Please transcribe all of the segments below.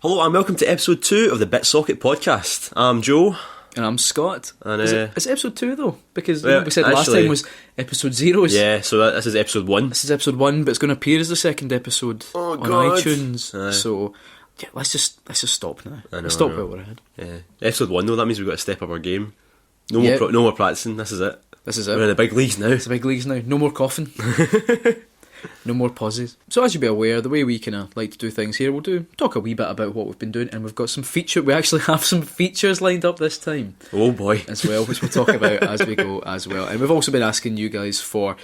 Hello and welcome to episode 2 of the BitSocket podcast. I'm Joe. And I'm Scott. And it's episode 2 though, because we said last time was episode 0. Yeah, so this is episode 1. This is episode 1, but it's going to appear as the second episode on iTunes. So yeah, let's just stop now. Let's stop where we're at. Yeah, episode 1 though. That means we've got to step up our game. No more practicing. This is it. We're in the big leagues now. It's the big leagues now. No more coughing. No more pauses. So as you'll be aware, the way we kind of like to do things here, we'll talk a wee bit about what we've been doing, and we've got some we actually have some features lined up this time. Oh boy. As well, which we'll talk about as we go as well. And we've also been asking you guys for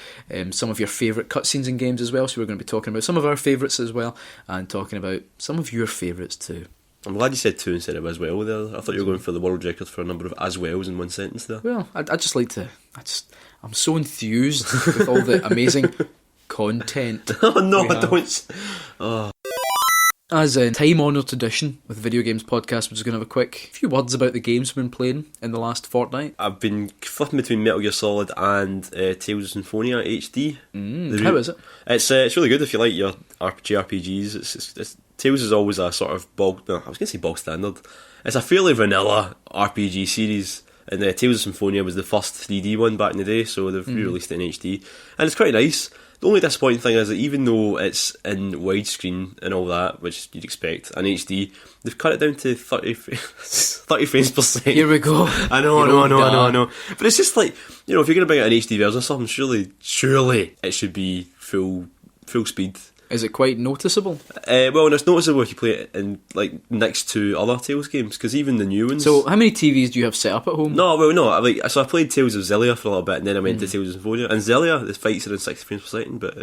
some of your favourite cutscenes in games as well, so we're going to be talking about some of our favourites as well, and talking about some of your favourites too. I'm glad you said 2 instead of as well there. I thought you were going for the world record for a number of as wells in one sentence there. Well, I just like to... I'm so enthused with all the amazing content. Oh no, I don't. Oh. As a time-honoured tradition with Video Games Podcast, we're just going to have a quick few words about the games we've been playing in the last fortnight. I've been flipping between Metal Gear Solid and Tales of Symphonia HD. How is it? It's really good if you like your JRPGs. It's Tales is always a sort of bog standard. It's a fairly vanilla RPG series. And Tales of Symphonia was the first 3D one back in the day, so they've re-released it in HD. And it's quite nice. The only disappointing thing is that even though it's in widescreen and all that, which you'd expect, and HD, they've cut it down to 30 frames per second. Here we go. I know. But it's just like, if you're going to bring out an HD version or something, surely it should be full speed. Is it quite noticeable? Well, it's noticeable if you play it in next to other Tales games, because even the new ones. So, how many TVs do you have set up at home? No. So I played Tales of Xillia for a little bit, and then I went to Tales of Symphonia. And Xillia, the fights are in 60 frames per second, but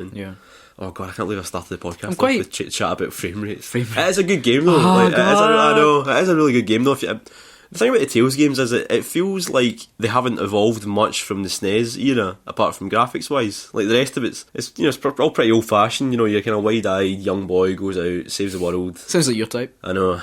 oh god, I can't believe I started the podcast with chat about frame rates. It is a good game though. I know it is a really good game though. The thing about the Tales games is it feels like they haven't evolved much from the SNES era, apart from graphics wise. Like the rest of it's all pretty old fashioned. You're kind of wide eyed young boy goes out, saves the world. Sounds like your type. I know.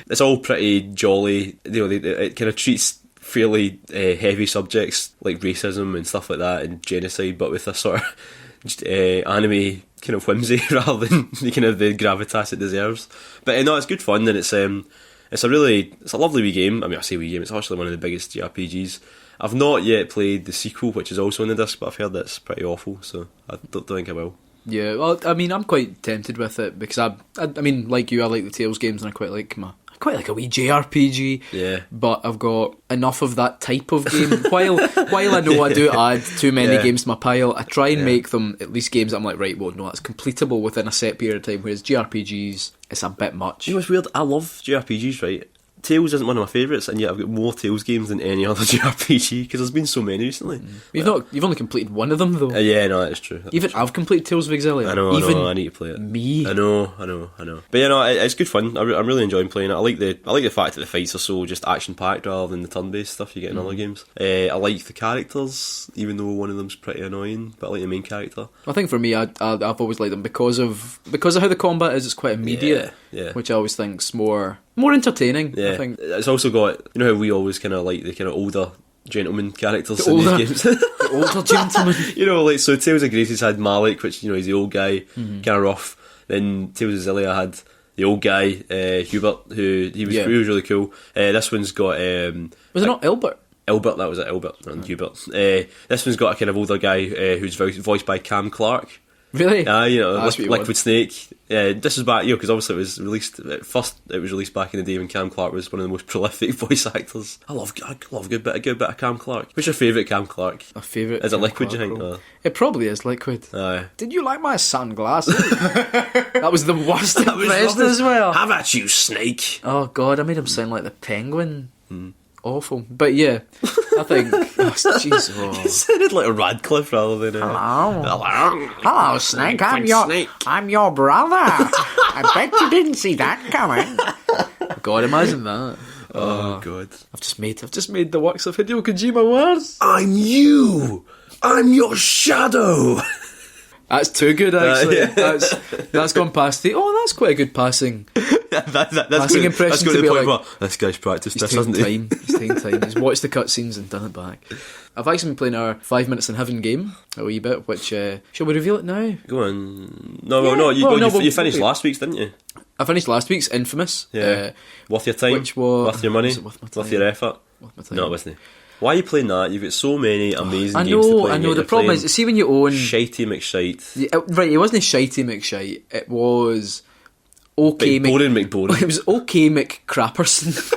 It's all pretty jolly. It kind of treats fairly heavy subjects like racism and stuff like that and genocide, but with a sort of anime kind of whimsy rather than the kind of the gravitas it deserves. But no, it's good fun, and it's a lovely wee game. I mean, I say wee game, it's actually one of the biggest JRPGs. I've not yet played the sequel, which is also on the disc, but I've heard that's pretty awful, so I don't think I will. Yeah, well, I mean, I'm quite tempted with it, because I mean, like you, I like the Tales games, and I quite like a wee JRPG. Yeah. But I've got enough of that type of game. While I know I do add too many games to my pile, I try and make them at least games that I'm like, right, well, no, that's completable within a set period of time, whereas JRPGs, it's a bit much. You know what's weird? I love JRPGs, right? Tales isn't one of my favourites, and yet I've got more Tales games than any other JRPG, because there's been so many recently. You've only completed one of them though. Yeah, no, that's true. I've completed Tales of Xillia. I know, I need to play it. Me. I know. But it's good fun. I'm really enjoying playing it. I like the fact that the fights are so just action packed rather than the turn based stuff you get in other games. I like the characters, even though one of them's pretty annoying, but I like the main character. I think for me, I've always liked them because of how the combat is. It's quite immediate, which I always think's more entertaining. Yeah. I think it's also got, how we always kind of like the kind of older gentleman characters in these games. The older gentleman. So Tales of Graces had Malik, which he's the old guy, kind of rough. Then Tales of Xillia had the old guy, Hubert, who he was really cool. This one's got was it not Albert? Albert, that was it, Albert and Hubert. This one's got a kind of older guy who's voiced by Cam Clark. Really? Liquid Snake. This is back, because obviously it was released back in the day when Cam Clark was one of the most prolific voice actors. I love a good bit of Cam Clark. What's your favourite Cam Clark? My favourite. Is it Liquid, you think? Or? It probably is Liquid. Aye. Did you like my sunglasses? That was the worst impression as well. Have at you, Snake. Oh god, I made him sound like the Penguin. Awful. But yeah, I think jeez. It sounded like a Radcliffe rather than Hello, Snake. I'm your brother. I bet you didn't see that coming. God, imagine that. Oh god. I've just made the works of Hideo Kojima worse. I'm you. I'm your shadow. That's too good, actually. That's gone past the. Oh, that's quite a good passing. Passing impression that's going to to the be point like, where this guy's practiced this, taking hasn't he? time. He's taking time. He's watched the cutscenes and done it back. I've actually been playing our 5 Minutes in Heaven game a wee bit, which shall we reveal it now? Go on. No, you finished last week's, didn't you? I finished last week's Infamous. Yeah. Worth your time? Which was... Worth your money? Was it worth my time? Worth your effort? Worth my time? No, it wasn't. Why are you playing that? You've got so many amazing games to play. I know. The problem is, see when you own... Shitey McShite. Right, it wasn't Shitey McShite. It was... Okay McBoring. It was okay McCrapperson.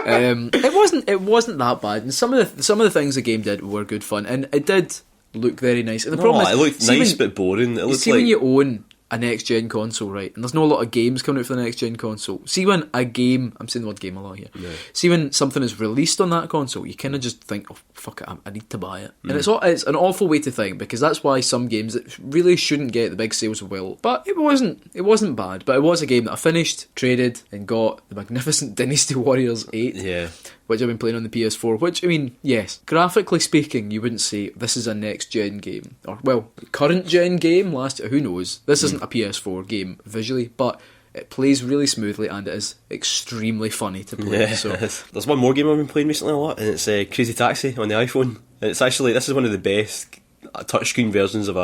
It wasn't that bad, and some of the things the game did were good fun, and it did look very nice. And the problem is, it looked nice but boring. It looked when you own a next gen console, right, and there's not a lot of games coming out for the next gen console. See when a game, I'm saying the word game a lot here. Yeah. See when something is released on that console, you kind of just think, oh fuck it, I need to buy it, and it's an awful way to think, because that's why some games that really shouldn't get the big sales will. But it wasn't bad. But it was a game that I finished, traded, and got the magnificent Dynasty Warriors 8. Yeah. Which I've been playing on the PS4, which, I mean, yes, graphically speaking, you wouldn't say this is a next-gen game. Or, well, current-gen game, who knows. This isn't a PS4 game, visually, but it plays really smoothly and it is extremely funny to play. Yeah. So. There's one more game I've been playing recently a lot, and it's Crazy Taxi on the iPhone. And it's actually, this is one of the best touchscreen versions of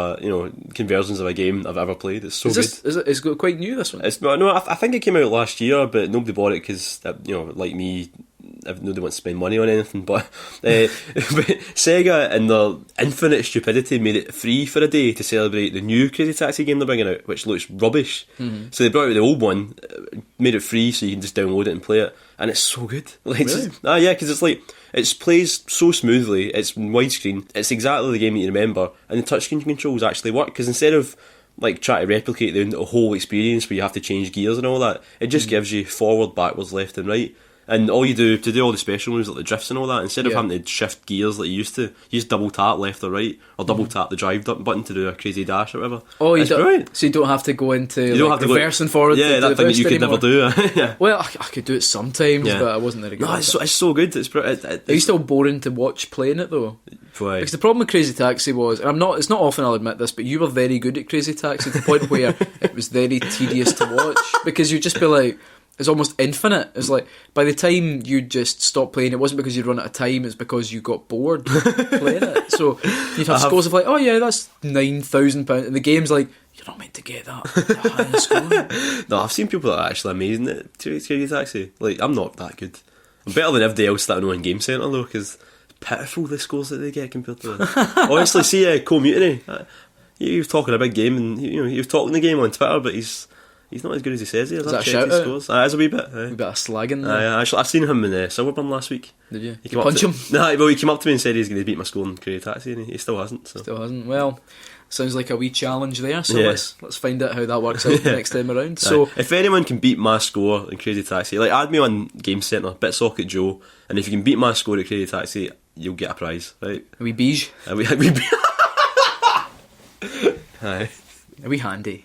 conversions of a game I've ever played. It's so good. It's quite new, this one? I think it came out last year, but nobody bought it because, like me, nobody wants to spend money on anything, but Sega, in their infinite stupidity, made it free for a day to celebrate the new Crazy Taxi game they're bringing out, which looks rubbish. So they brought out the old one, made it free so you can just download it and play it, and it's so good. Really? Because it's like, it plays so smoothly, it's widescreen, it's exactly the game that you remember, and the touchscreen controls actually work, because instead of like trying to replicate the whole experience where you have to change gears and all that, it just gives you forward, backwards, left and right. And all you do to do all the special moves like the drifts and all that, instead of having to shift gears like you used to, you just double tap left or right, or double tap the drive button to do a crazy dash or whatever. Oh, it's brilliant. So you don't have to go into reverse and forward. forward. Yeah, that thing that you could never do. Yeah. Well, I could do it sometimes, but I wasn't very good. No, it's so good. It's Are you still boring to watch playing it though? Why? Because the problem with Crazy Taxi was, and it's not often I'll admit this, but you were very good at Crazy Taxi to the point where it was very tedious to watch, because you'd just be like, it's almost infinite. It's like, by the time you just stop playing, it wasn't because you'd run out of time, it's because you got bored playing it. So you'd have scores of like, oh yeah, that's £9,000, and the game's like, you're not meant to get that high score. No, I've seen people that are actually amazing at Crazy Taxi. Like, I'm not that good. I'm better than everybody else that I know in Game Centre though, because it's pitiful the scores that they get compared to honestly, see Co-Mutiny, he was talking a big game, and he was talking the game on Twitter, but he's not as good as he says he is. Is that a shout out? Scores. As a wee bit. A bit of slagging there. Actually, I seen him in Silverburn last week. Did you? You punch him? Nah, well, he came up to me and said he's going to beat my score in Crazy Taxi, and he still hasn't. So. Still hasn't. Well, sounds like a wee challenge there. So let's find out how that works out the next time around. So if anyone can beat my score in Crazy Taxi, like add me on Game Centre, Bitsocket Joe, and if you can beat my score at Crazy Taxi, you'll get a prize, right? A wee beige. A wee Aye. A wee handy.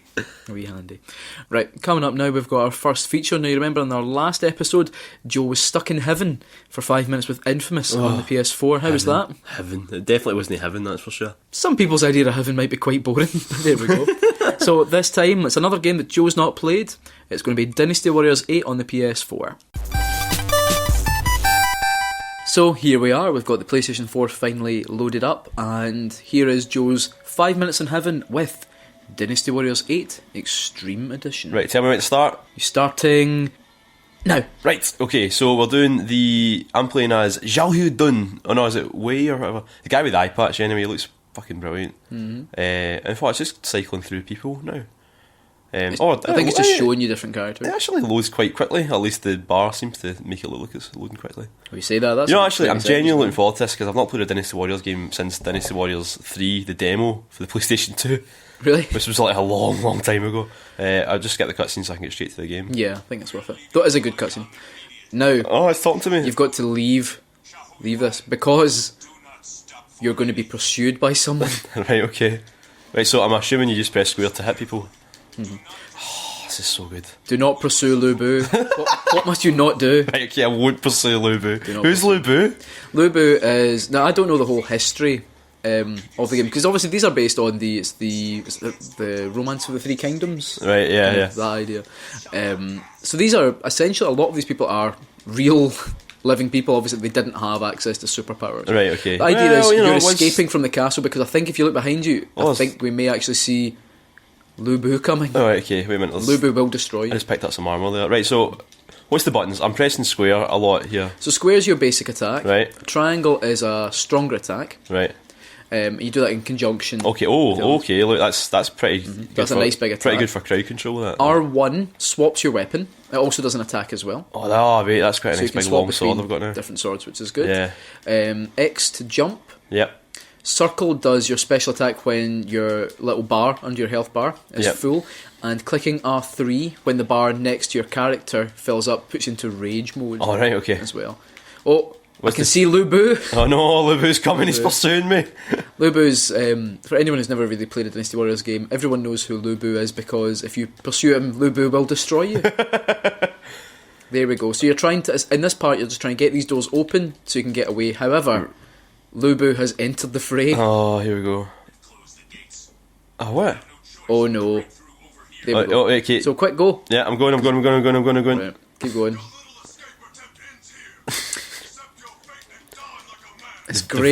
Right, coming up now, we've got our first feature. Now, you remember in our last episode, Joe was stuck in heaven for 5 minutes with Infamous on the PS4. How was that? Heaven. It definitely wasn't heaven, that's for sure. Some people's idea of heaven might be quite boring. There we go. So this time, it's another game that Joe's not played. It's going to be Dynasty Warriors 8 on the PS4. So here we are, we've got the PlayStation 4 finally loaded up, and here is Joe's 5 minutes in heaven with Dynasty Warriors 8 Extreme Edition. Right, tell me when to start. You're starting now. Right, okay, so we're doing I'm playing as Xiaohu Dun. Oh no, is it Wei or whatever? The guy with the eye patch anyway, he looks fucking brilliant. And I thought it's just cycling through people now. I think it's just showing you different characters. It actually loads quite quickly, at least the bar seems to make it look like it's loading quickly. Oh, you say that? That's actually, I'm genuinely looking forward to this, because I've not played a Dynasty Warriors game since Dynasty Warriors 3, the demo for the PlayStation 2. Really? Which was like a long, long time ago. I'll just get the cutscene so I can get straight to the game. Yeah, I think it's worth it. That is a good cutscene. Now, oh, it's talking to me. You've got to leave this, because you're going to be pursued by someone. Right, okay. Right, so I'm assuming you just press square to hit people. Oh, this is so good. Do not pursue Lu Bu. What must you not do? Right, okay, I won't pursue Lu Bu. Who's Lu Bu? Lu Bu is... Now, I don't know the whole history of the game, because obviously these are based on the Romance of the Three Kingdoms, Right, yeah. that idea. So these are essentially, a lot of these people are real living people. Obviously they didn't have access to superpowers. Right, okay. The idea is you're once- escaping from the castle, because I think if you look behind you, I think we may actually see Lu Bu coming. Oh, right, okay, wait a minute. Lu Bu will destroy I you. just picked up some armour there. Right, so what's the buttons? I'm pressing square a lot here. So square is your basic attack. Right. Triangle is a stronger attack. Right. You do that in conjunction. Okay. Okay. Look, that's pretty. Good That's a nice big attack. Pretty good for crowd control. That. R1 swaps your weapon. It also does an attack as well. Oh, wait, that's quite a So nice you can big swap long sword between I've got now. different swords, which is good. Yeah. X to jump. Yep. Circle does your special attack when your little bar under your health bar is Yep. full, and clicking R3 when the bar next to your character fills up puts you into rage mode. All right. Okay. As well. Oh, What's I can the- see Lu Bu. Oh no, Lu Bu's coming. He's pursuing me. Lu Bu's, for anyone who's never really played a Dynasty Warriors game, everyone knows who Lu Bu is, because if you pursue him, Lu Bu will destroy you. There we go. So you're trying to, in this part, you're just trying to get these doors open so you can get away. However, Lu Bu has entered the fray. Oh, here we go. Oh, what? Oh no. There we go. Oh, okay. So quick, go. Yeah, I'm going. Right, keep going. It's great.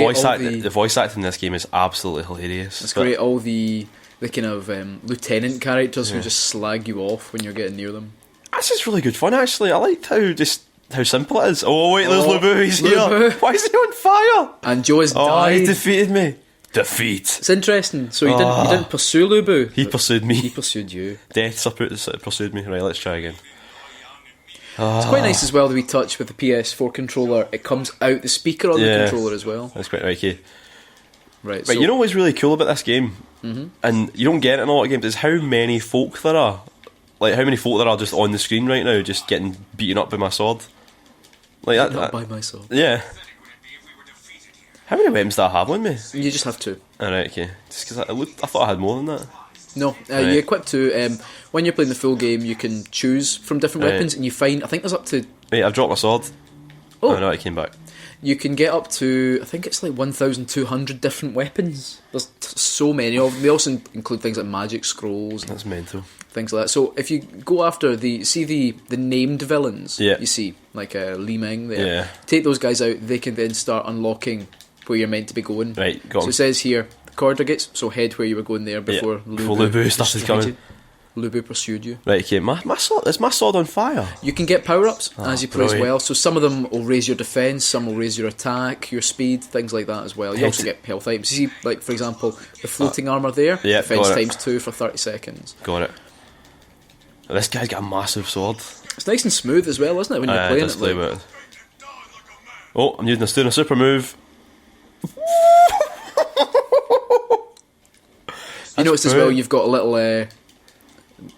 The voice acting in this game is absolutely hilarious. It's great. All the kind of lieutenant characters who just slag you off when you're getting near them. This is really good fun, actually. I liked how simple it is. Oh wait, there's Lu Bu. He's Lu here. Bu. Why is he on fire? And Joe has Oh, died. he defeated me. Defeat. It's interesting. So you didn't pursue Lu Bu. He pursued me. He pursued you. Death pursued me. Right, let's try again. It's quite nice as well that we touch with the PS4 controller. It comes out the speaker on the controller as well. That's quite right, okay. Right. But you know what's really cool about this game, and you don't get it in a lot of games, is how many folk there are. Like how many folk there are just on the screen right now, just getting beaten up by my sword. Like not by my sword. Yeah. How many weapons do I have on me? You just have two. Alright, okay. Just because I thought I had more than that. No, Right. you equip two. When you're playing the full game, you can choose from different Right. weapons, and you find, I think there's up to, Wait, I've dropped my sword. Oh. Oh no, it came back. you can get up to, I think it's like 1,200 different weapons. There's so many of them. They also include things like magic scrolls and That's mental. things like that. So if you go after the named villains, Yeah. you see, like Li Ming there, Yeah. take those guys out, they can then start unlocking where you're meant to be going. Right, got So him. it says here, the corridor gates, so head where you were going there before before Lu Bu started destroyed coming. you. Lu Bu pursued you. Right, okay. My sword, is my sword on fire? You can get power-ups as you play as brilliant. well. So some of them will raise your defence, some will raise your attack, your speed, things like that as well. You also get health items. You see, like, for example, the floating armour there, Yeah, defence got it. times 2 for 30 seconds. Got it. This guy's got a massive sword. It's nice and smooth as well, isn't it, when you're playing Let's it? play Like, with it. Oh, I'm doing a super move. you notice as great. well, you've got a little...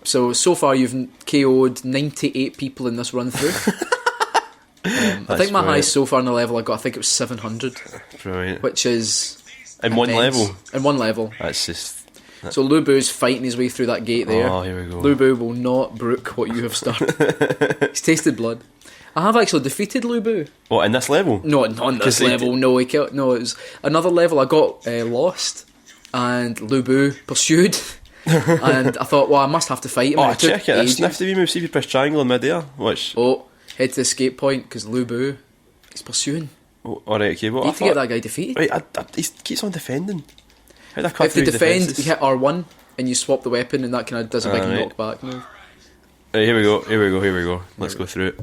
So far you've KO'd 98 people in this run through. I think my great. highest so far in the level I got, I think it was 700, Brilliant. which is... In one immense. level. In one level. That's just... So Lu Bu's fighting his way through that gate there. Oh, here we go. Lu Bu will not brook what you have started. He's tasted blood. I have actually defeated Lu Bu. What, in this level? No, not on this 'Cause they level. No, he killed. No, it was another level. I got lost, and Lu Bu pursued. And I thought, well, I must have to fight him. Oh, and took check it. This ages. nifty wee move. See if you press triangle in mid-air. Watch. Oh, head to the escape point because Lu Bu is pursuing. Oh, alright, okay. Well, You I need to get thought... that guy defeated. Right, he keeps on defending. How did I cut If they through his defend, defences? you hit R1 and you swap the weapon, and that kind of does a big Alright. knockback move. Right, here we go. Let's go through it.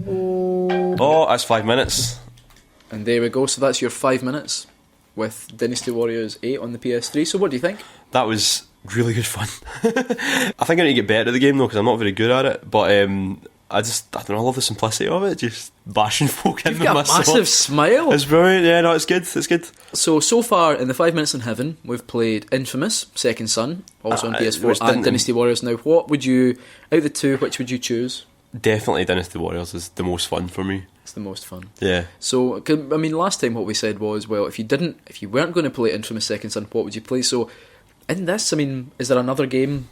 Oh, that's 5 minutes. And there we go. So that's your 5 minutes with Dynasty Warriors 8 on the PS3. So what do you think? That was really good fun. I think I need to get better at the game though, because I'm not very good at it. But I don't know, I love the simplicity of it. Just bashing folk in You've with got my a massive sword. smile. It's brilliant. Yeah, no, it's good. It's good. So far in the 5 minutes in heaven, we've played Infamous, Second Son, also on PS4, which and didn't- Dynasty Warriors. Now, what would you, out of the two, which would you choose? Definitely Dynasty Warriors is the most fun for me. It's the most fun. Yeah. So, 'cause, I mean, last time what we said was, well, if you weren't going to play Infamous Second Son, what would you play? So, in this, I mean, is there another game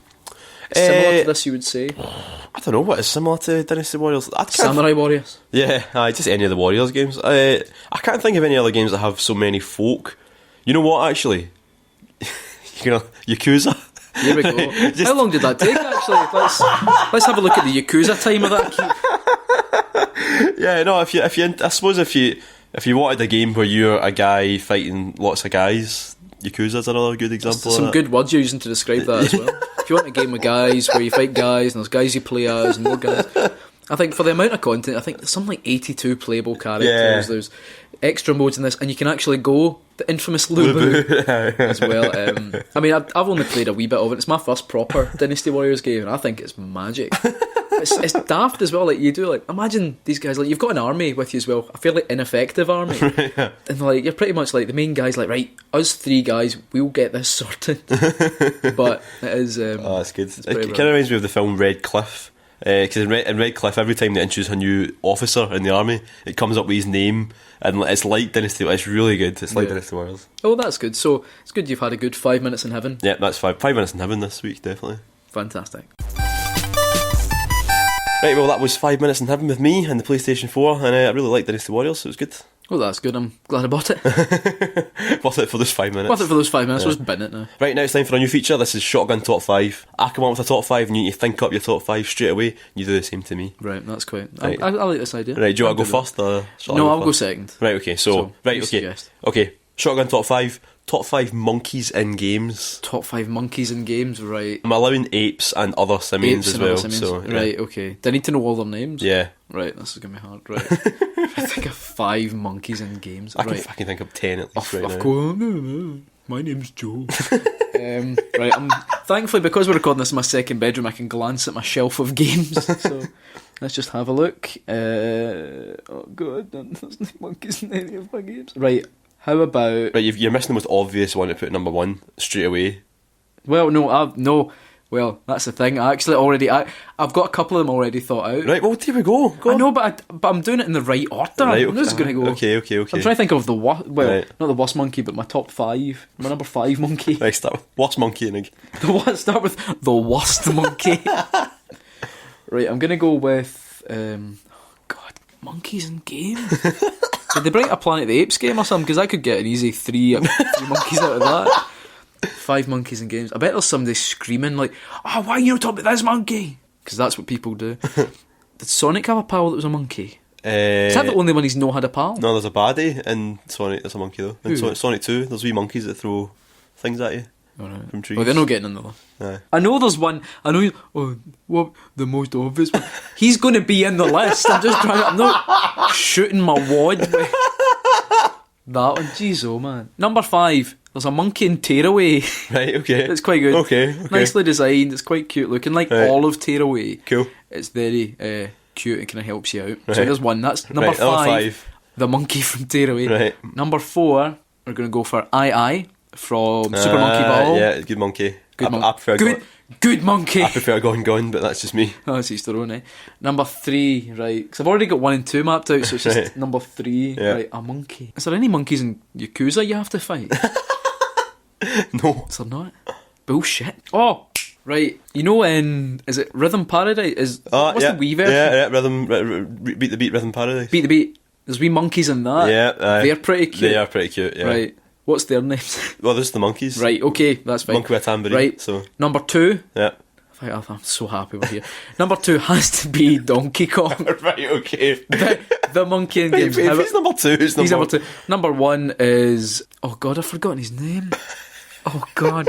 similar to this, you would say? I don't know what is similar to Dynasty Warriors. Samurai Warriors? Yeah, just any of the Warriors games. I can't think of any other games that have so many folk. You know what, actually? Yakuza. Here we go. How long did that take, actually? Let's have a look at the Yakuza time of that. Yeah, no. If you, I suppose if you wanted a game where you're a guy fighting lots of guys, Yakuza's another good example. Some good words you're using to describe that as well. If you want a game with guys where you fight guys and there's guys you play as and more guys, I think for the amount of content, I think there's something like 82 playable characters. Yeah. There's extra modes in this, and you can actually go the infamous Lubu as well. I mean, I've only played a wee bit of it. It's my first proper Dynasty Warriors game, and I think it's magic. It's daft as well. Like, you do, like, imagine these guys, like, you've got an army with you as well, a fairly ineffective army. Yeah. And like, you're pretty much like the main guy's like, right, us three guys, we'll get this sorted. But it is that's good. It brilliant. kind of reminds me of the film Red Cliff, because in Red Cliff, every time they introduce a new officer in the army, it comes up with his name, and it's like Dynasty. It's really good. It's like Dynasty Warriors. Oh, that's good. So it's good you've had a good 5 minutes in heaven. Yeah, that's 5 minutes in heaven this week, definitely. Fantastic. Right, well, that was 5 minutes in heaven with me and the PlayStation 4, and I really liked Dynasty Warriors, so it was good. Well, that's good. I'm glad I bought it. Worth it for those 5 minutes. Worth it for those 5 minutes. We'll just bin it now. Right, now it's time for a new feature. This is Shotgun Top 5. I come up with a top 5 and you need to think up your top 5 straight away, and you do the same to me. Right, that's quite... Right. I like this idea. Right, do you want to go first? Or shall I No, go I'll first? go second. Right, okay, so right, you okay. suggest. Okay, Shotgun Top 5. Top 5 monkeys in games. Top 5 monkeys in games, right. I'm allowing apes and other simians Apes as and well. other simians. So, yeah. Right, okay. Do I need to know all their names? Yeah. Right, this is going to be hard. Right. I think of 5 monkeys in games. I can right. fucking think of 10 at least right Of now. course. No. My name's Joe. Right, thankfully, because we're recording this in my second bedroom, I can glance at my shelf of games. So let's just have a look. Oh god, there's no monkeys in any of my games. Right, how about... Right, you're missing the most obvious one to put number 1 straight away. Well, no. Well, that's the thing. I've got a couple of them already thought out. Right, well, here we go. Go I on. know, but I'm doing it in the right order. Right, I'm just going to go... Okay. I'm trying to think of the worst... Well, Right. not the worst monkey, but my top 5. My number 5 monkey. Right, start with worst monkey in Start with the worst monkey. Right, I'm going to go with... God, monkeys in games. Did they bring a Planet of the Apes game or something? Because I could get an easy 3 monkeys out of that. 5 monkeys in games. I bet there's somebody screaming like, "Oh, why are you talking about this monkey?" Because that's what people do. Did Sonic have a pal that was a monkey? Is that the only one he's not had a pal? No, there's a baddie in Sonic. There's a monkey though. In Who? Sonic 2, there's wee monkeys that throw things at you Oh, right. from trees. Well, they're not getting another. Aye. I know there's one. I know. What the most obvious one? He's going to be in the list. I'm just trying. I'm not shooting my wad with that one. Jeez, oh man. Number 5. There's a monkey in Tearaway. Right, okay. It's quite good. Okay. Nicely designed. It's quite cute looking, like Right. all of Tearaway. Cool. It's very cute and kind of helps you out. Right. So there's one. That's number Right, 5. The monkey from Tearaway. Right. Number 4. We're going to go for I from Super Monkey Ball. Yeah, good monkey. Good I prefer good monkey. I prefer Gone, but that's just me. Oh, it's Easter own, eh? Number 3, right? Because I've already got 1 and 2 mapped out, so it's just Right. number 3. Yeah. Right, a monkey. Is there any monkeys in Yakuza you have to fight? No. Is there not? Bullshit. Oh, right. You know, is it Rhythm Paradise? What's yeah. the wee version? Yeah, Rhythm, Beat the Beat, Rhythm Paradise. Beat the Beat. There's wee monkeys in that. Yeah, aye. They're pretty cute. They are pretty cute, yeah. Right. What's their names? Well, there's the monkeys. Right, okay, that's fine. Monkey with a tambourine. Right. So, Number 2. yeah. I'm so happy we're here. Number 2 has to be Donkey Kong. Right, okay. the monkey in If games. he's number 2, he's He's number number 2. Number 1 is... Oh god, I've forgotten his name. Oh god.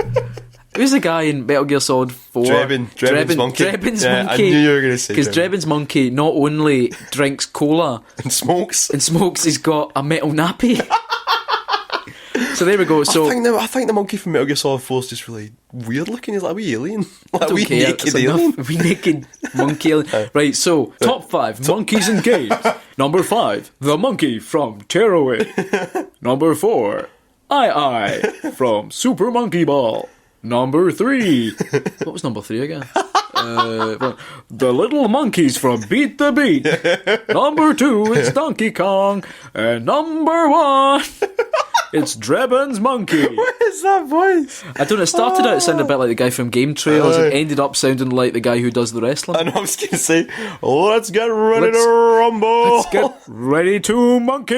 Who's the guy in Metal Gear Solid 4? Drebin's monkey. Drebin's Yeah, monkey. I knew you were going to say Because Drebin. Drebin's monkey not only drinks cola And smokes. and smokes, he's got a metal nappy. So there we go. So I think the monkey from Metal Gear Solid 4 is just really weird looking. He's like a wee alien. Like a wee okay, naked that's alien. enough. Wee naked monkey alien. Right, so top 5 monkeys in games. Number 5, the monkey from Tearaway. Number 4, I from Super Monkey Ball. Number 3. What was number 3 again? The little monkeys from Beat the Beat. Number 2 is Donkey Kong. And number 1, it's Drebin's monkey. What is that voice? I don't know, it started out sounding a bit like the guy from Game Trailers and ended up sounding like the guy who does the wrestling. I know, I was going to say, let's get ready to rumble. Let's get ready to monkey.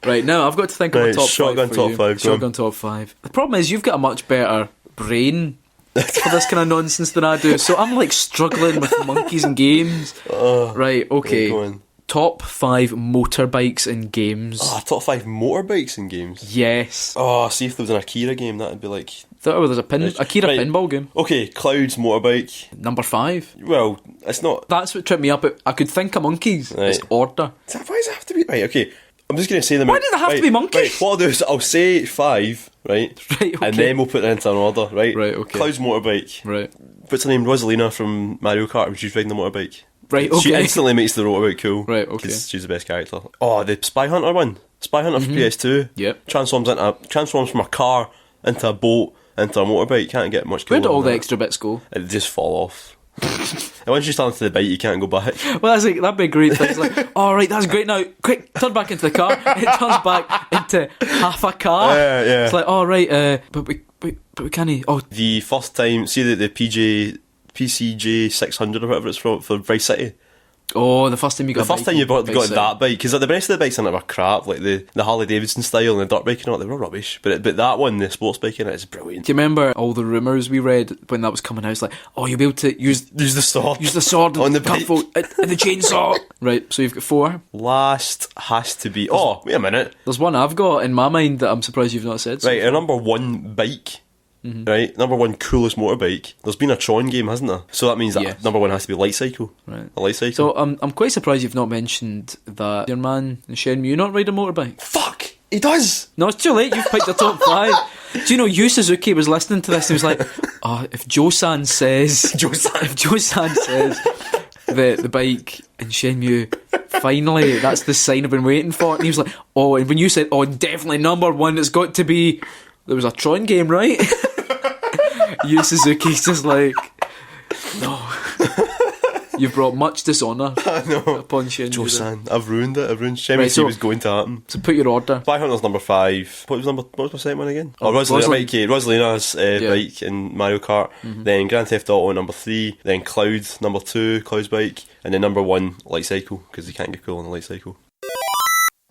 Right, now I've got to think of a Right, top shotgun 5 for top you. 5, go on. Shotgun top 5. The problem is you've got a much better brain for this kind of nonsense than I do, so I'm like struggling with monkeys and games. Right, okay. Go on. Top 5 motorbikes in games. Top 5 motorbikes in games. Yes. See if there was an Akira game, that'd be like... Thought there's a Akira Right. pinball game. Okay, Cloud's motorbike. Number 5. Well, it's not... That's what tripped me up. I could think of monkeys. Right. It's order. Why does it have to be... Right, okay. I'm just going to say them Why out. does it have to be monkeys? Right, what I'll do is I'll say 5, right? Right, okay. And then we'll put it into an order, right? Right, okay. Cloud's motorbike. Right. What's her name? Rosalina from Mario Kart when she's riding the motorbike. Right, okay. She instantly makes the motorbike cool. Right, okay. Because she's the best character. Oh, the Spy Hunter one. Spy Hunter for PS2. Yep. Transforms from a car into a boat into a motorbike. Can't get much cooler Where do all than the that. extra bits go? It just fall off. And once you start into the bike, you can't go back. Well, that'd be a great thing. It's like, all right, that's great. Now, quick, turn back into the car. It turns back into half a car. Yeah. It's like, all right, but we can't. Oh, The first time, see the PCJ 600 or whatever it's for Vice City. oh, the first time you got. The first time you got that bike, because the rest of the bikes in it were crap, like the Harley Davidson style and the dirt bike and all, they were rubbish. But that one, the sports bike in it, is brilliant. Do you remember all the rumours we read when that was coming out? It's like, oh, you'll be able to use the sword. Use the sword On the and bike. and the chainsaw. Right, so you've got 4. Last has to be. Oh, wait a minute. There's one I've got in my mind that I'm surprised you've not said. So. Right, our number 1 bike. Right, number 1 coolest motorbike. There's been a Tron game, hasn't there? So that means that Yes. number 1 has to be Light Cycle. Right. A Light Cycle. So I'm quite surprised you've not mentioned that your man in Shenmue not ride a motorbike. Fuck! He does! No, it's too late. You've picked the top 5. Do you know Yu Suzuki was listening to this and he was like, "Oh, if Joe-san says, if Joe-san says the bike in Shenmue, finally, that's the sign I've been waiting for." And he was like, "Oh," and when you said, "Oh, definitely number 1, it's got to be," there was a Tron game, right? Yu Suzuki's just like, no. You've brought much dishonour upon Shenmue. Joe-san, I've ruined it. Shenmue Right, 3 so- was going to happen. So put your order. Spy Hunter's number 5. What was my second one again? Oh, Rosalina. Rosalina. Right, okay, Rosalina's bike in Mario Kart. Then Grand Theft Auto number 3. Then Cloud number 2, Cloud's bike. And then number 1, Light Cycle, because you can't get cool on a Light Cycle.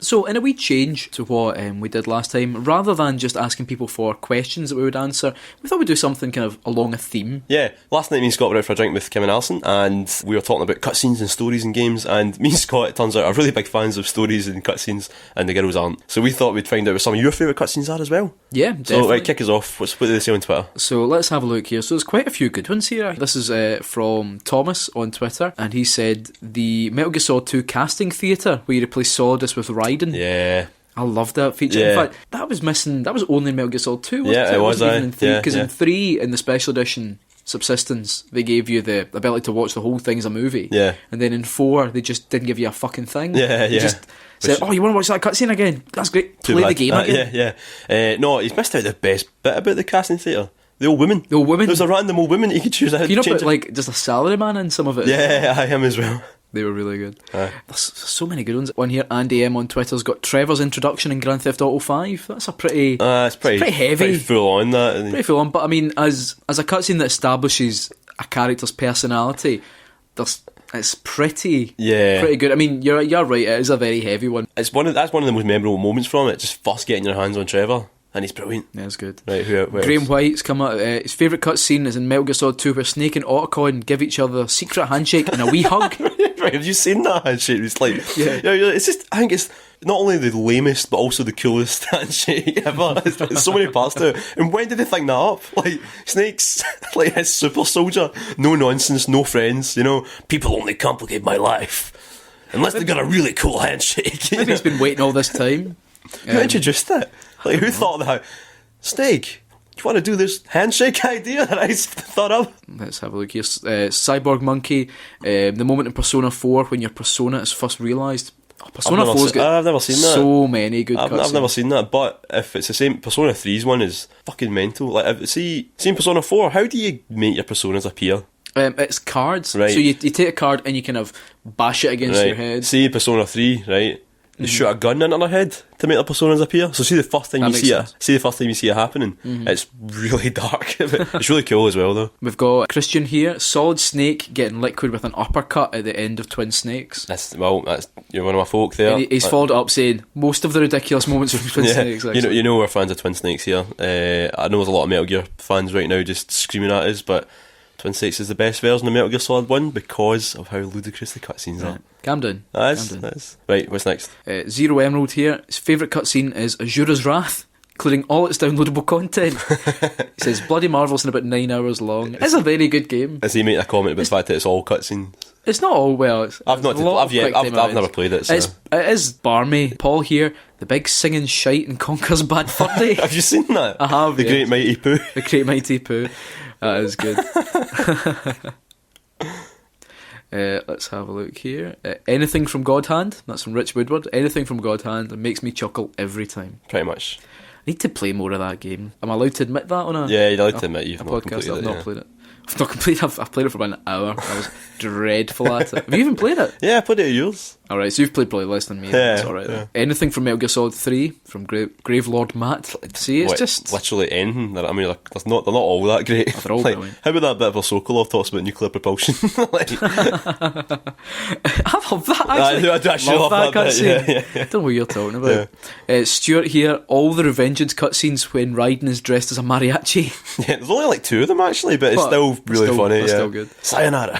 So, in a wee change to what we did last time, rather than just asking people for questions that we would answer, we thought we'd do something kind of along a theme. Yeah, last night me and Scott were out for a drink with Kim and Alison, and we were talking about cutscenes and stories in games, and me and Scott, it turns out, are really big fans of stories and cutscenes, and the girls aren't. So we thought we'd find out what some of your favourite cutscenes are as well. Yeah, definitely. So, right, kick us off. What do they say on Twitter? So let's have a look here. So there's quite a few good ones here. This is from Thomas on Twitter, and he said the Metal Gear Solid 2 casting theatre, where you replace Solidus with Raiden. Yeah. I loved that feature. Yeah. In fact, that was missing. That was only in Metal Gear Solid 2, wasn't Yeah, it? it was, wasn't even in 3, yeah, because yeah. in 3, in the special edition Subsistence, they gave you the ability to watch the whole thing as a movie. Yeah. And then in 4, they just didn't give you a fucking thing. Yeah, They yeah. just said, "Oh, you want to watch that cutscene again? That's great. Play the game again." Yeah. No, he's missed out the best bit about the casting theatre. The old women. The old women. There's a random old woman you could choose. Can you not change put it. like just a salaryman in some of it? Yeah, I am as well. They were really good. Aye. There's so many good ones. One here, Andy M on Twitter's got Trevor's introduction in Grand Theft Auto 5. That's a pretty It's pretty heavy. pretty full on that. pretty full on. But I mean, as a cutscene that establishes a character's personality, it's pretty good. I mean, you're right. It is a very heavy one. That's one of the most memorable moments from it. Just first getting your hands on Trevor, and he's brilliant. Yeah, it's good. Right, who Graham else? White's come out. His favourite cutscene is in Metal Gear Solid 2, where Snake and Otacon give each other a secret handshake and a wee hug. Right, have you seen that handshake? It's like, Yeah. it's just, I think it's not only the lamest, but also the coolest handshake ever. There's so many parts to it. And when did they think that up? Like, Snake's like his super soldier, no nonsense, no friends, people only complicate my life. Unless they've got a really cool handshake. Maybe he's been waiting all this time. Who introduced it? Like, who thought that? Snake, do you want to do this handshake idea that I thought of? Let's have a look here. Cyborg Monkey, the moment in Persona 4 when your persona is first realised. Oh, Persona 4's got I've never seen that. so many good I've cutscenes. never seen that, but if it's the same, Persona 3's one is fucking mental. Like, see in Persona 4, how do you make your personas appear? It's cards. Right. So you take a card and you kind of bash it against your head. See Persona 3, right? they shoot a gun into their head to make their personas appear. So see the first time That you makes see sense. it, see the first time you see it happening, it's really dark. It's really cool as well, though. We've got Christian here. Solid Snake getting liquid with an uppercut at the end of Twin Snakes. That's you're one of my folk there. And he's followed it up saying most of the ridiculous moments from Twin Snakes. You know we're fans of Twin Snakes here. I know there's a lot of Metal Gear fans right now just screaming at us, but Twin Snakes is the best version of Metal Gear Solid 1 because of how ludicrous the cutscenes are. Calm down. That is. Right, what's next? Zero Emerald here. His favourite cutscene is Azura's Wrath, including all its downloadable content. He says Bloody Marvel's in about 9 hours long. It's a very good game. Is he making a comment about the fact that it's all cutscenes? It's not all well. I've never played it. So. It is barmy. Paul here, the big singing shite and Conker's Bad Fur Day. Have you seen that? I have. The Great Mighty Pooh. The Great Mighty Pooh. That is good. Let's have a look here. Anything from God Hand. That's from Rich Woodward. Anything from God Hand. It makes me chuckle every time. Pretty much. I need to play more of that game. Am I allowed to admit that on a Yeah, you're allowed to admit you've not podcast? completed I've it. not played it. I've played it for about an hour. I was dreadful at it. Have you even played it? Yeah, I played it at yours. Alright, so you've played probably less than me. Yeah, That's alright. yeah. Anything from Metal Gear Solid 3 from Gravelord Matt. See, it's just literally anything. I mean, they're not all that great. They're all brilliant. How about that bit of a Sokolov talks about nuclear propulsion? I love that actually. I do actually love that bit, cutscene. yeah. Don't know what you're talking about. Stuart here, all the Revengeance cutscenes when Raiden is dressed as a mariachi. Yeah, there's only like 2 of them actually, but it's still really funny. It's yeah. still good. Sayonara.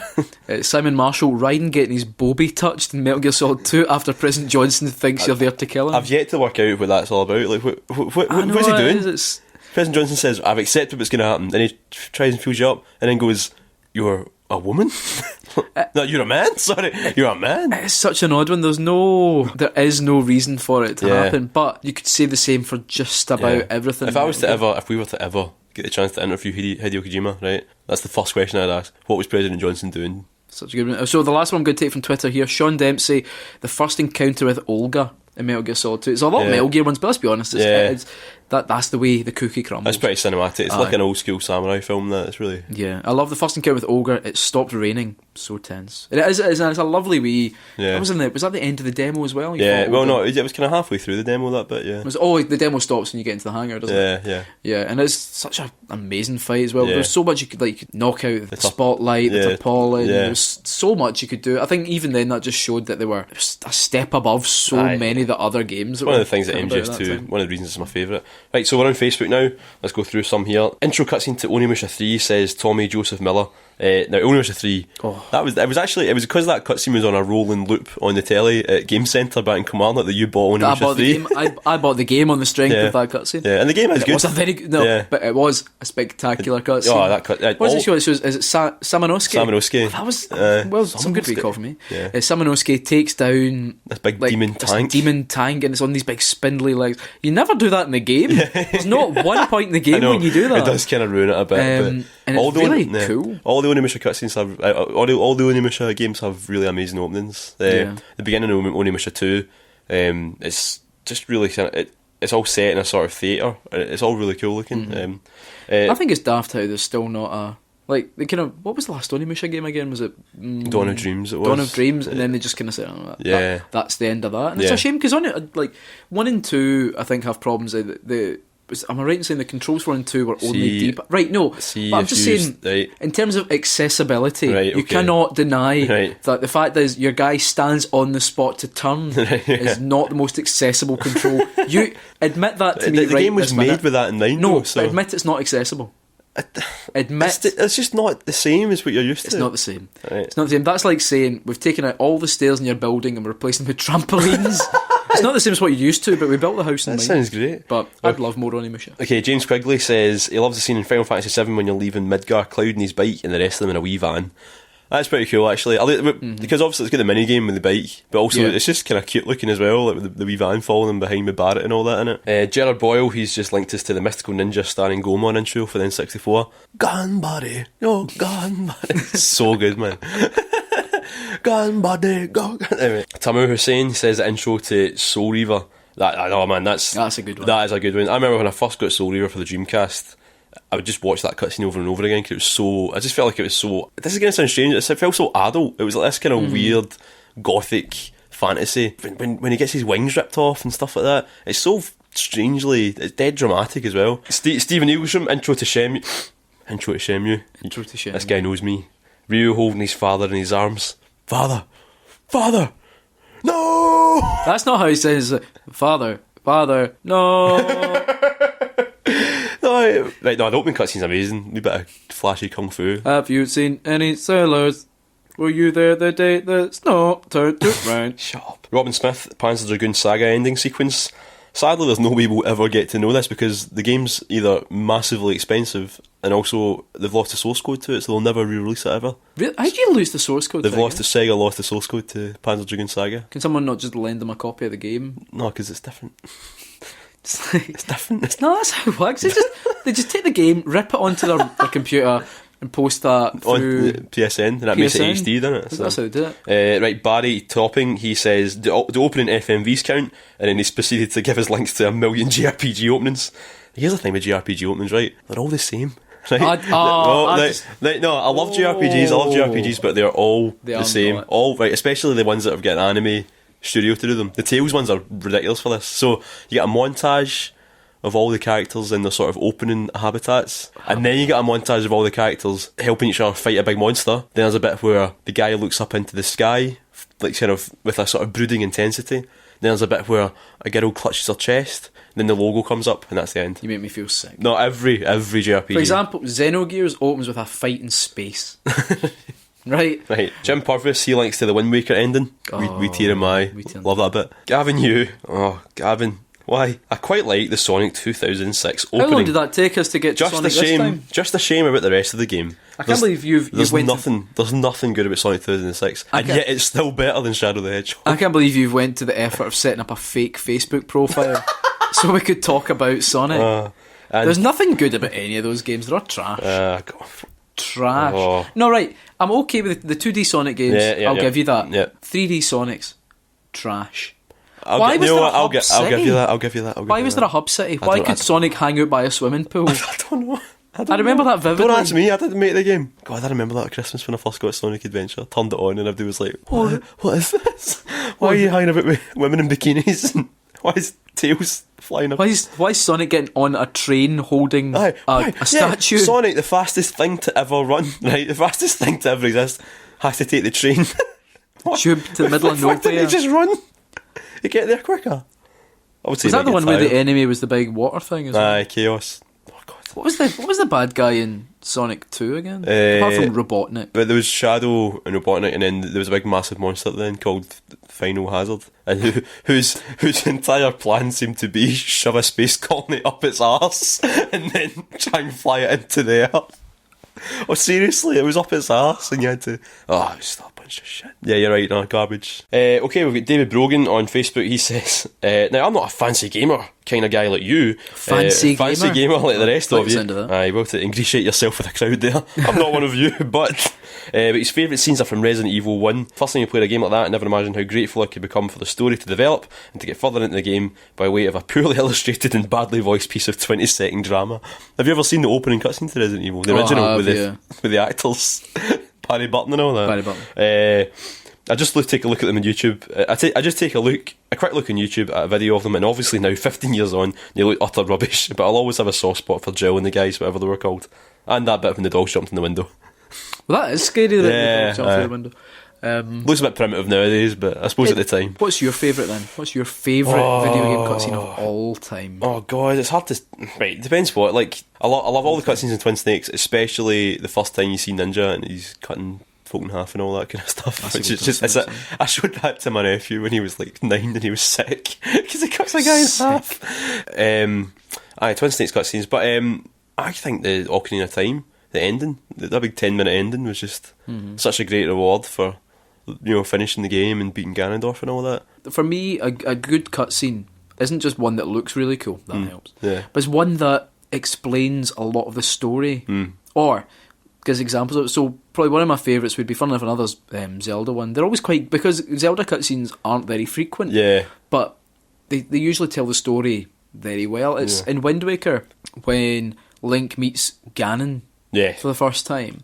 Simon Marshall, Raiden getting his Bobby touched in Metal Gear Solid 2 after President Johnson thinks you're there to kill him. I've yet to work out what that's all about. Like, what's he doing? President Johnson says, "I've accepted what's going to happen," and he tries and fills you up, and then goes, "You're a woman? No, you're a man. Sorry, you're a man." It's such an odd one. There is no reason for it to happen, but you could say the same for just about everything. If we were to ever get the chance to interview Hideo Kojima, right, that's the first question I'd ask. What was President Johnson doing? Such a good one. So the last one I'm going to take from Twitter here, Sean Dempsey, the first encounter with Olga in Metal Gear Solid 2. It's a lot of Metal Gear ones, but let's be honest, that's the way the cookie crumbles. It's pretty cinematic. It's like an old school samurai film. That it's really I love the first encounter with Olga. It stopped raining. So tense. It's a lovely wee. Was that the end of the demo as well? Well, no, it was kind of halfway through the demo, that bit. Yeah. The demo stops when you get into the hangar, doesn't it? Yeah, and it's such an amazing fight as well. There's so much you could knock out the spotlight, the tarpaulin. There's so much you could do. I think even then that just showed that they were a step above many of the other games. One of the things that MGS2, one of the reasons it's my favourite. Right, so we're on Facebook now. Let's go through some here. Intro cutscene to Onimusha 3 says Tommy Joseph Miller. Now Onimusha 3, it was because that cutscene was on a rolling loop on the telly at Game Centre back in Kilmarnock that you bought Onimusha 3. I bought the game on the strength of that cutscene. Yeah, and the game is good. It was a very good, but it was a spectacular cutscene. Oh, that cut. What does it show? It shows, is it Samanosuke? Samanosuke. That was some good recall for me. Samanosuke takes down this big demon tank, and it's on these big spindly legs. You never do that in the game. There's not one point in the game when you do that. It does kind of ruin it a bit. And it's really cool. All the Onimusha cutscenes have all the Onimusha games have really amazing openings. The beginning of Onimusha 2, it's just really it's all set in a sort of theatre. It's all really cool looking. I think it's daft how there's still not a what was the last Onimusha game again? Was it Dawn of Dreams? It was Dawn of Dreams, and then they just kind of said, that's the end of that. And it's a shame because on it, 1 and 2, I think have problems. Am I right in saying the controls for 1 and 2 were only deep? Right, no. But I'm just saying, in terms of accessibility, you cannot deny that the fact is your guy stands on the spot to turn is not the most accessible control. You admit that to me. The game was made with that in mind. No, so. but admit it's not accessible. It's just not the same as what you're used to. It's not the same. It's not the same. That's like saying we've taken out all the stairs in your building and we're replacing them with trampolines. It's not the same as what you're used to, but we built the house in mind. That sounds great. But I'd love more Onimusha. Okay, James Quigley says he loves the scene in Final Fantasy VII when you're leaving Midgar, Cloud in his bike and the rest of them in a wee van. That's pretty cool, actually. Because obviously it's got the mini game with the bike, but also it's just kind of cute looking as well, like with the wee van following behind with Barrett and all that in it. Gerard Boyle, he's just linked us to the Mystical Ninja starring Gomon intro for the N64. Gun buddy, gun buddy. So good, man. Gun buddy, go. Anyway, Tamu Hussein says the intro to Soul Reaver. That's a good one. That is a good one. I remember when I first got Soul Reaver for the Dreamcast, I would just watch that cutscene over and over again because it was so. I just felt like it was so. This is going to sound strange. It felt so adult. It was like this kind of weird, gothic fantasy. When he gets his wings ripped off and stuff like that, it's so strangely, it's dead dramatic as well. Stephen Eaglesham, Intro to Shenmue. This guy knows me. Ryu holding his father in his arms. Father, no. That's not how he says it. Father, no. No, right, no, the opening cutscene's amazing. A bit of flashy kung fu. Have you seen any sailors? Were you there the day the snow turned to rain? Shut up. Robin Smith, Panzer Dragoon Saga ending sequence. Sadly, there's no way we'll ever get to know this because the game's either massively expensive and also they've lost the source code to it, so they'll never re-release it ever. Really? How did you lose the source code? Sega lost the source code to Panzer Dragoon Saga. Can someone not just lend them a copy of the game? No, because it's different. It's different. No, that's how it works. They just take the game, rip it onto their computer, and post that through on PSN, and that makes it HD, doesn't it? So, that's how they do it. Right, Barry Topping, he says the opening FMVs count, and then he's proceeded to give us links to 1 million JRPG openings. Here's the thing with JRPG openings, right? They're all the same. Right? I love JRPGs, but they're all the same. Not. All right, especially the ones that have got an anime studio to do them. The Tales ones are ridiculous for this. So you get a montage of all the characters in their sort of opening habitats, and then you get a montage of all the characters helping each other fight a big monster. Then there's a bit where the guy looks up into the sky, like kind of with a sort of brooding intensity. Then there's a bit where a girl clutches her chest, and then the logo comes up, and that's the end. You make me feel sick. No, every JRPG. For example, Xenogears opens with a fight in space. Right. Jim Purvis, he links to the Wind Waker ending. We tear him eye. Love that bit. Gavin, why? I quite like the Sonic 2006 opening. How long did that take us to get to Sonic this time? Just a shame about the rest of the game. I can't believe there's nothing good about Sonic 2006, and yet it's still better than Shadow the Hedgehog. I can't believe you've went to the effort of setting up a fake Facebook profile so we could talk about Sonic. There's nothing good about any of those games. They're all trash. Trash. Oh. No, right. I'm okay with the 2D Sonic games. I'll give you that. 3D Sonics, trash. I'll give you that. Why was there a hub city? Why could Sonic hang out by a swimming pool? I don't know. I remember that vividly. Don't ask me, I didn't make the game. God, I remember that at Christmas when I first got Sonic Adventure. Turned it on and everybody was like, what is this? Why are you hanging about with women in bikinis? Why is Tails flying up? Why is Sonic getting on a train holding a statue? Yeah, Sonic, the fastest thing to ever run, right? The fastest thing to ever exist, has to take the train. Tube to the middle of nowhere. Why didn't he just run? You get there quicker. I would say was that the one where the enemy was the big water thing as well? Chaos. Oh god. What was the bad guy in Sonic 2 again? Apart from Robotnik. But there was Shadow and Robotnik, and then there was a big massive monster then called Final Hazard, and whose entire plan seemed to be shove a space colony up its arse and then try and fly it into the air. Oh, seriously, it was up its arse and you had to... Oh, it's a bunch of shit. Yeah, you're right, no, garbage. Okay, we've got David Brogan on Facebook. He says, now, I'm not a fancy gamer kind of guy like you. Fancy gamer like the rest of you. Aye, well, to ingratiate yourself with a crowd there. I'm not one of you, but his favourite scenes are from Resident Evil 1. First time you played a game like that, I never imagined how grateful I could become for the story to develop and to get further into the game by way of a poorly illustrated and badly voiced piece of 20-second drama. Have you ever seen the opening cutscene to Resident Evil? The original with the actors, Barry Burton and all that. Barry Burton. I just take a look at them on YouTube. I just take a quick look on YouTube at a video of them, and obviously now 15 years on they look utter rubbish, but I'll always have a soft spot for Jill and the guys, whatever they were called, and that bit when the dog jumped in the window. Well, that is scary, that the dog jumped in the window. Looks a bit primitive nowadays, but I suppose at the time. What's your favourite then? What's your favourite video game cutscene of all time? Oh god, it's hard to... Right, depends what. Like, I love all the cutscenes in Twin Snakes, especially the first time you see Ninja and he's cutting folk in half and all that kind of stuff. Which is just... I showed that to my nephew when he was like 9 and he was sick because he cuts a guy in half. Twin Snakes cutscenes, but I think the Ocarina of Time, the ending, that big 10-minute ending was just such a great reward for... finishing the game and beating Ganondorf and all that. For me, a good cutscene isn't just one that looks really cool, that helps, yeah, but it's one that explains a lot of the story, or gives examples of it. So probably one of my favourites would be, fun enough, another's Zelda one. They're always quite, because Zelda cutscenes aren't very frequent, but they usually tell the story very well. It's in Wind Waker when Link meets Ganon for the first time,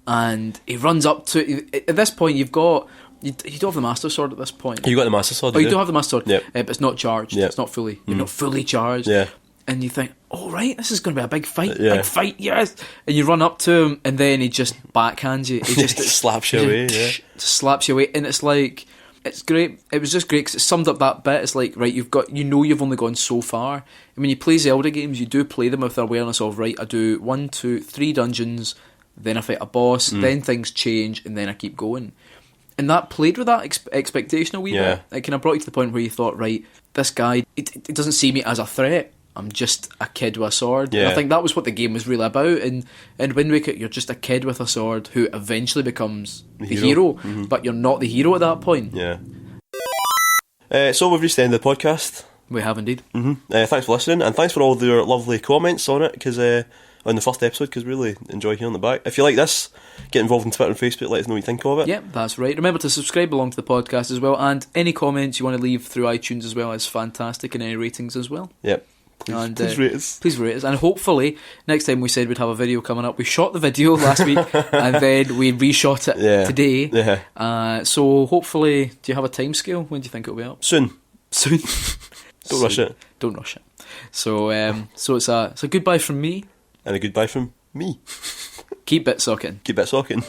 and he runs up to... At this point, you've got You don't have the Master Sword at this point. You got the Master Sword. Oh, you do have the Master Sword, Yep. But it's not charged. Yep. It's not fully. You're not fully charged. Yeah. And you think, oh right, this is going to be a big fight. Yeah. Big fight, yes. And you run up to him, and then he just backhands you. He just slaps you away. Yeah. just slaps you away, and it's like, it's great. It was just great because it summed up that bit. It's like, right, you've only gone so far. And when you play Zelda games, you do play them with the awareness of, right, I do 1, 2, 3 dungeons, then I fight a boss, then things change, and then I keep going. And that played with that expectation a wee bit. It kind of brought you to the point where you thought, right, this guy, it doesn't see me as a threat. I'm just a kid with a sword. Yeah. And I think that was what the game was really about. And in Wind Waker, you're just a kid with a sword who eventually becomes the hero. But you're not the hero at that point. Yeah. So we've reached the end of the podcast. We have indeed. Thanks for listening, and thanks for all your lovely comments on it, because on the first episode, because really enjoy hearing the back. If you like this, get involved on Twitter and Facebook, let us know what you think of it. Yep, that's right. Remember to subscribe along to the podcast as well, and any comments you want to leave through iTunes as well is fantastic, and any ratings as well. Yep. Please rate us. Please rate us. And hopefully, next time we said we'd have a video coming up, we shot the video last week and then we reshot it today. Yeah. So hopefully, do you have a time scale? When do you think it'll be up? Soon. Don't rush it. Don't rush it. So it's a goodbye from me. And a goodbye from me. Keep bit socking. Keep bit socking.